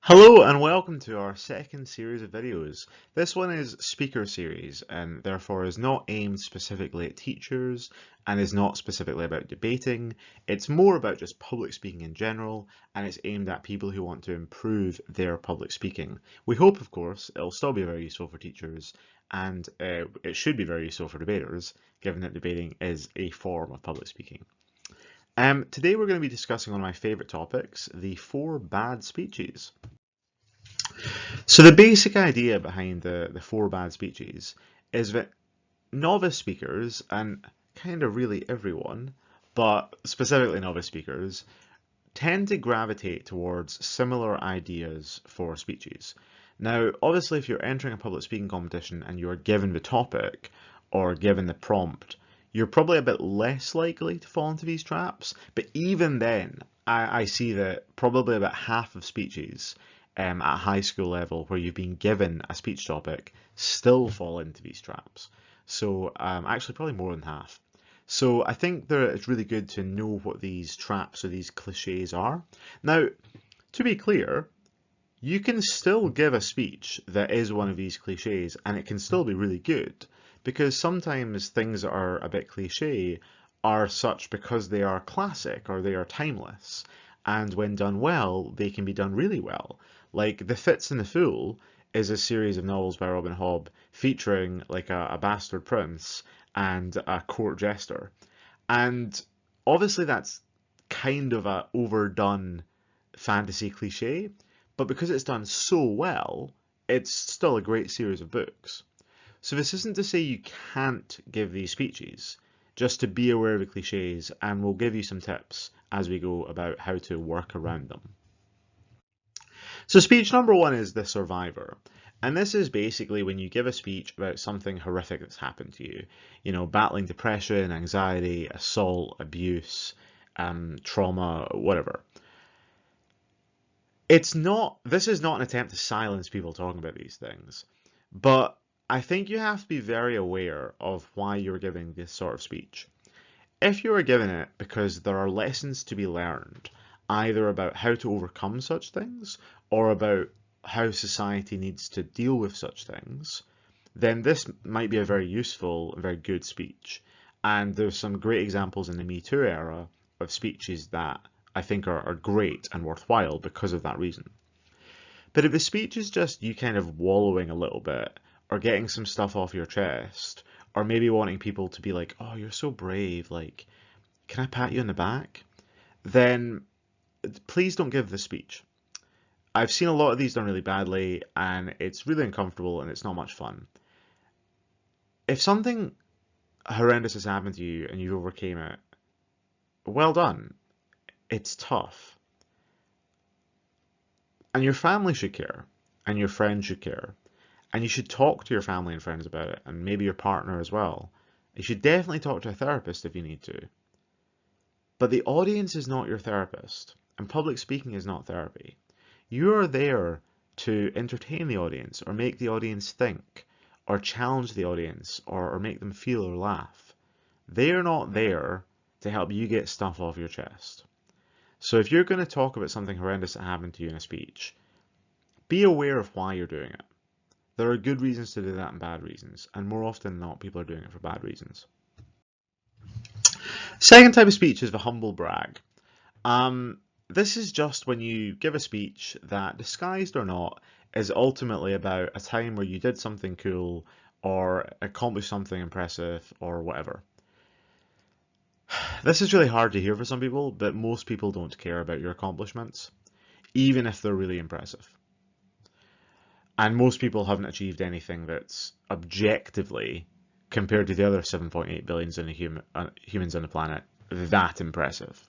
Hello and welcome to our second series of videos. This one is speaker series and therefore is not aimed specifically at teachers and is not specifically about debating. It's more about just public speaking in general, and it's aimed at people who want to improve their public speaking. We hope, of course, it'll still be very useful for teachers, and it should be very useful for debaters, given that debating is a form of public speaking. Today we're going to be discussing one of my favourite topics, the 4 bad speeches. So the basic idea behind the 4 bad speeches is that novice speakers, and kind of really everyone, but specifically novice speakers, tend to gravitate towards similar ideas for speeches. Now, obviously, if you're entering a public speaking competition and you're given the topic or given the prompt, you're probably a bit less likely to fall into these traps. But even then, I see that probably about half of speeches at high school level where you've been given a speech topic still fall into these traps. So actually probably more than half. So I think that it's really good to know what these traps or these cliches are. Now, to be clear, you can still give a speech that is one of these cliches and it can still be really good, because sometimes things that are a bit cliche are such because they are classic or they are timeless, and when done well, they can be done really well. Like The Fits and the Fool is a series of novels by Robin Hobb featuring like a bastard prince and a court jester. And obviously that's kind of a overdone fantasy cliche, but because it's done so well, it's still a great series of books. So this isn't to say you can't give these speeches, just to be aware of the cliches, and we'll give you some tips as we go about how to work around them. So speech number 1 is the survivor. And this is basically when you give a speech about something horrific that's happened to you. You know, battling depression, anxiety, assault, abuse, trauma, whatever. This is not an attempt to silence people talking about these things, but I think you have to be very aware of why you're giving this sort of speech. If you are giving it because there are lessons to be learned, either about how to overcome such things or about how society needs to deal with such things, then this might be a very useful and very good speech. And there's some great examples in the Me Too era of speeches that I think are great and worthwhile because of that reason. But if the speech is just you kind of wallowing a little bit, or getting some stuff off your chest, or maybe wanting people to be like, oh, you're so brave, like, can I pat you on the back? Then please don't give this speech. I've seen a lot of these done really badly, and it's really uncomfortable and it's not much fun. If something horrendous has happened to you and you overcame it, well done. It's tough. And your family should care, and your friends should care. And you should talk to your family and friends about it, and maybe your partner as well. You should definitely talk to a therapist if you need to. But the audience is not your therapist, and public speaking is not therapy. You are there to entertain the audience, or make the audience think, or challenge the audience, or make them feel or laugh. They are not there to help you get stuff off your chest. So if you're going to talk about something horrendous that happened to you in a speech, be aware of why you're doing it. There are good reasons to do that and bad reasons, and more often than not, people are doing it for bad reasons. Second type of speech is the humble brag. This is just when you give a speech that, disguised or not, is ultimately about a time where you did something cool or accomplished something impressive or whatever. This is really hard to hear for some people, but most people don't care about your accomplishments, even if they're really impressive. And most people haven't achieved anything that's objectively, compared to the other 7.8 billion humans on the planet, that impressive.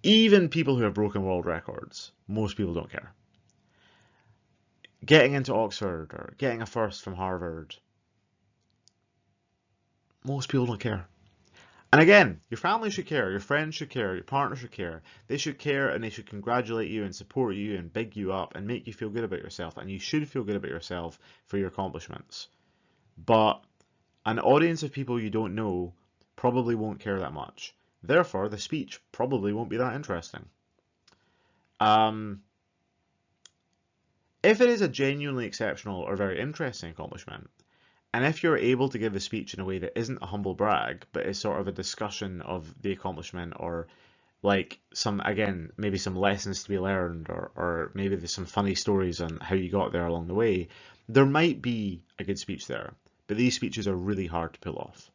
Even people who have broken world records, most people don't care. Getting into Oxford or getting a first from Harvard, most people don't care. And again, your family should care, your friends should care, your partner should care. They should care and they should congratulate you and support you and big you up and make you feel good about yourself. And you should feel good about yourself for your accomplishments. But an audience of people you don't know probably won't care that much. Therefore, the speech probably won't be that interesting. If it is a genuinely exceptional or very interesting accomplishment, and if you're able to give a speech in a way that isn't a humble brag, but is sort of a discussion of the accomplishment, or like some, again, maybe some lessons to be learned, or maybe there's some funny stories on how you got there along the way, there might be a good speech there. But these speeches are really hard to pull off.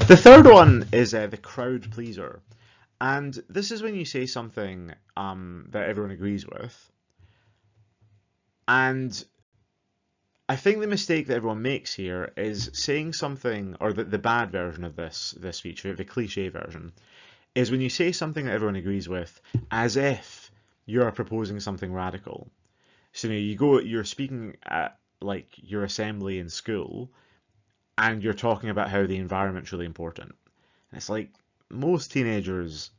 The third one is the crowd pleaser. And this is when you say something that everyone agrees with. And I think the mistake that everyone makes here is saying something, or the bad version of this speech, the cliche version, is when you say something that everyone agrees with as if you're proposing something radical. So you're speaking at like your assembly in school, and you're talking about how the environment's really important. And it's like most teenagers,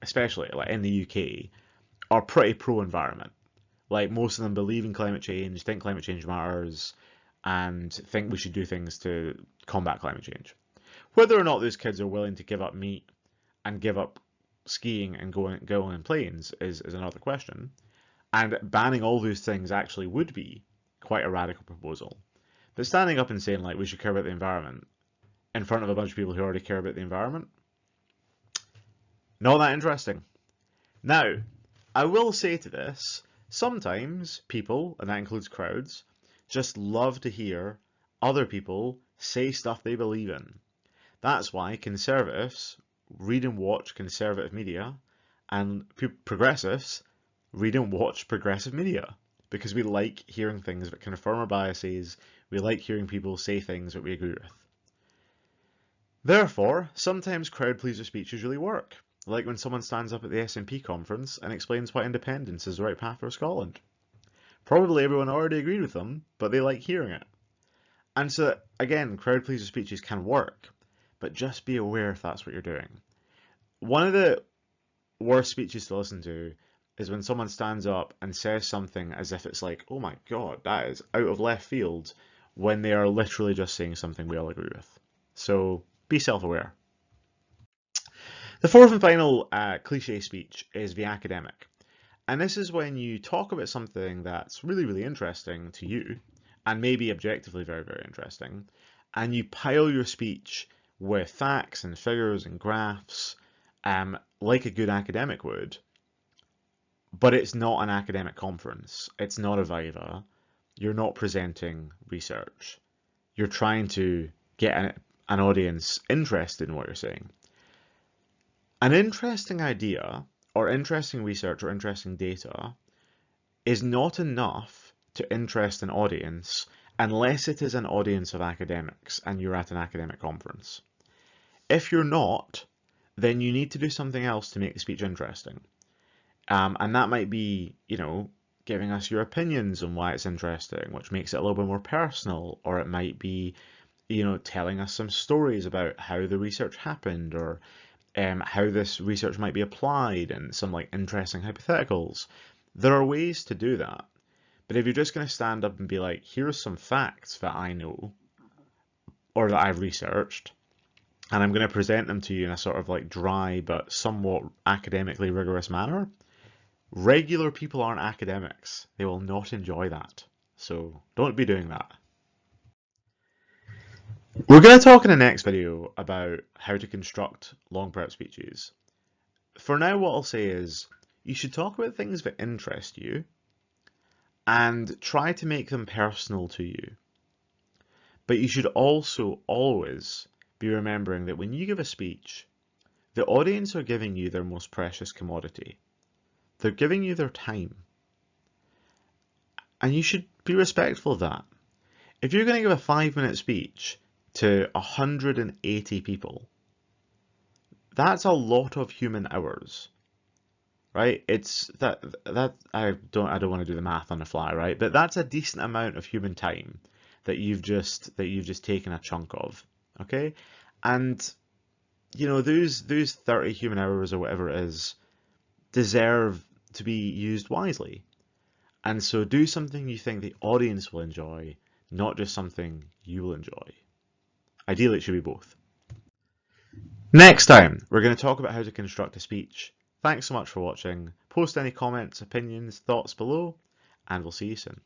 especially like in the UK, are pretty pro-environment. Like most of them believe in climate change, think climate change matters, and think we should do things to combat climate change. Whether or not those kids are willing to give up meat and give up skiing and going in planes is another question. And banning all those things actually would be quite a radical proposal. But standing up and saying like we should care about the environment in front of a bunch of people who already care about the environment, not that interesting. Now, I will say to this, sometimes people, and that includes crowds, just love to hear other people say stuff they believe in. That's why conservatives read and watch conservative media, and progressives read and watch progressive media, because we like hearing things that confirm our biases, we like hearing people say things that we agree with. Therefore, sometimes crowd pleaser speeches really work, like when someone stands up at the SNP conference and explains why independence is the right path for Scotland. Probably everyone already agreed with them, but they like hearing it. And so, again, crowd pleaser speeches can work, but just be aware if that's what you're doing. One of the worst speeches to listen to is when someone stands up and says something as if it's like, oh my god, that is out of left field, when they are literally just saying something we all agree with. So be self-aware. The fourth and final cliche speech is the academic. And this is when you talk about something that's really, really interesting to you, and maybe objectively very, very interesting, and you pile your speech with facts and figures and graphs, like a good academic would, but it's not an academic conference. It's not a Viva. You're not presenting research. You're trying to get an audience interested in what you're saying. An interesting idea, or interesting research, or interesting data is not enough to interest an audience unless it is an audience of academics and you're at an academic conference. If you're not, then you need to do something else to make the speech interesting. And that might be, giving us your opinions on why it's interesting, which makes it a little bit more personal, or it might be, telling us some stories about how the research happened, or how this research might be applied, and some like interesting hypotheticals. There are ways to do that. But if you're just going to stand up and be like, here's some facts that I know, or that I've researched, and I'm going to present them to you in a sort of like dry but somewhat academically rigorous manner, regular people aren't academics. They will not enjoy that. So don't be doing that. We're going to talk in the next video about how to construct long prep speeches. For now, what I'll say is you should talk about things that interest you and try to make them personal to you. But you should also always be remembering that when you give a speech, the audience are giving you their most precious commodity. They're giving you their time. And you should be respectful of that. If you're going to give a 5-minute speech to 180 people, that's a lot of human hours, right? It's that I don't want to do the math on the fly, right? But that's a decent amount of human time that you've just taken a chunk of, okay? And those 30 human hours or whatever it is deserve to be used wisely. And so do something you think the audience will enjoy, not just something you will enjoy. Ideally, it should be both. Next time, we're going to talk about how to construct a speech. Thanks so much for watching. Post any comments, opinions, thoughts below, and we'll see you soon.